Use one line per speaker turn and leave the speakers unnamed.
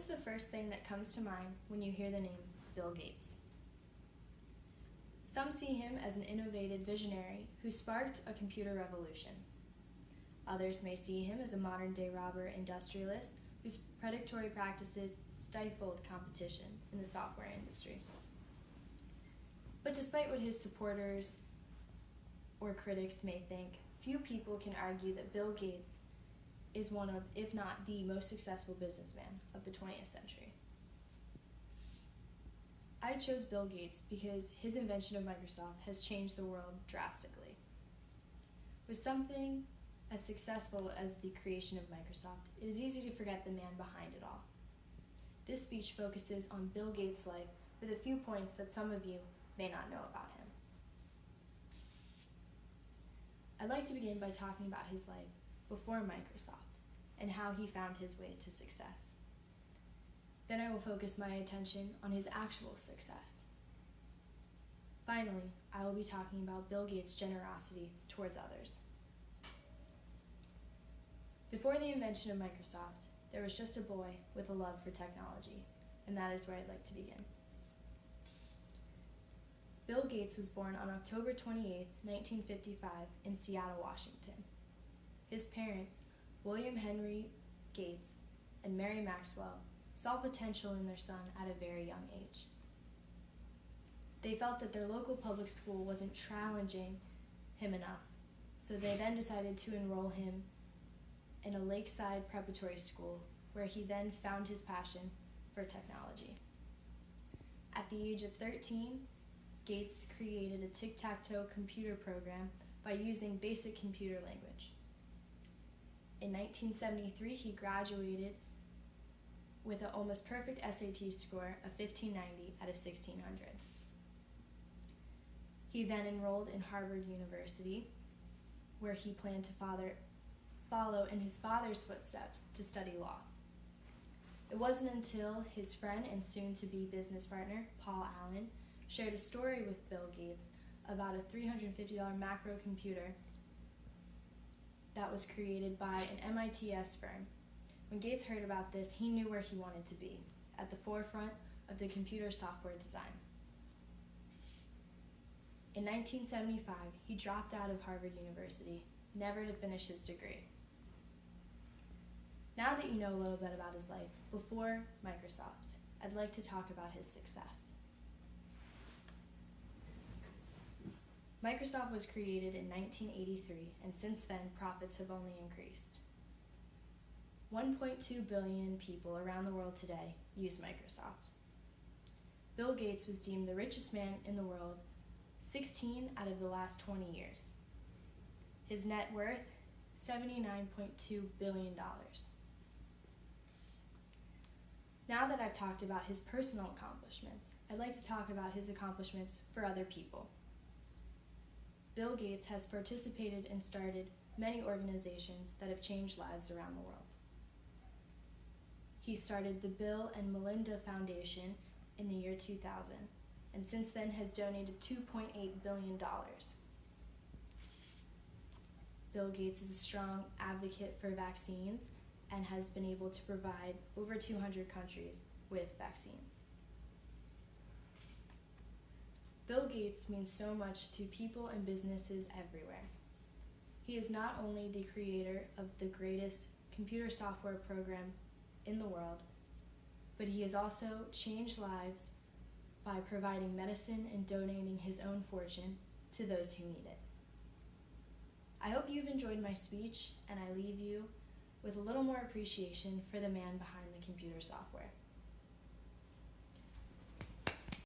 is the first thing that comes to mind when you hear the name Bill Gates? Some see him as an innovative visionary who sparked a computer revolution. Others may see him as a modern-day robber industrialist whose predatory practices stifled competition in the software industry. But despite what his supporters or critics may think, few people can argue that Bill Gates is one of, if not the most successful businessman of the 20th century. I chose Bill Gates because his invention of Microsoft has changed the world drastically. With something as successful as the creation of Microsoft, it is easy to forget the man behind it all. This speech focuses on Bill Gates' life with a few points that some of you may not know about him. I'd like to begin by talking about his life before Microsoft and how he found his way to success. Then I will focus my attention on his actual success. Finally, I will be talking about Bill Gates' generosity towards others. Before the invention of Microsoft, there was just a boy with a love for technology, and that is where I'd like to begin. Bill Gates was born on October 28, 1955, in Seattle, Washington. His parents, William Henry Gates and Mary Maxwell, saw potential in their son at a very young age. They felt that their local public school wasn't challenging him enough, so they then decided to enroll him in a lakeside preparatory school where he then found his passion for technology. At the age of 13, Gates created a tic-tac-toe computer program by using basic computer language. In 1973, he graduated with an almost perfect SAT score of 1590 out of 1600. He then enrolled in Harvard University, where he planned to follow in his father's footsteps to study law. It wasn't until his friend and soon-to-be business partner, Paul Allen, shared a story with Bill Gates about a $350 macro computer that was created by an MITS firm. When Gates heard about this, he knew where he wanted to be, at the forefront of the computer software design. In 1975, he dropped out of Harvard University, never to finish his degree. Now that you know a little bit about his life before Microsoft, I'd like to talk about his success. Microsoft was created in 1983, and since then, profits have only increased. 1.2 billion people around the world today use Microsoft. Bill Gates was deemed the richest man in the world 16 out of the last 20 years. His net worth, $79.2 billion. Now that I've talked about his personal accomplishments, I'd like to talk about his accomplishments for other people. Bill Gates has participated and started many organizations that have changed lives around the world. He started the Bill and Melinda Foundation in the year 2000, and since then has donated $2.8 billion. Bill Gates is a strong advocate for vaccines and has been able to provide over 200 countries with vaccines. Bill Gates means so much to people and businesses everywhere. He is not only the creator of the greatest computer software program in the world, but he has also changed lives by providing medicine and donating his own fortune to those who need it. I hope you've enjoyed my speech, and I leave you with a little more appreciation for the man behind the computer software.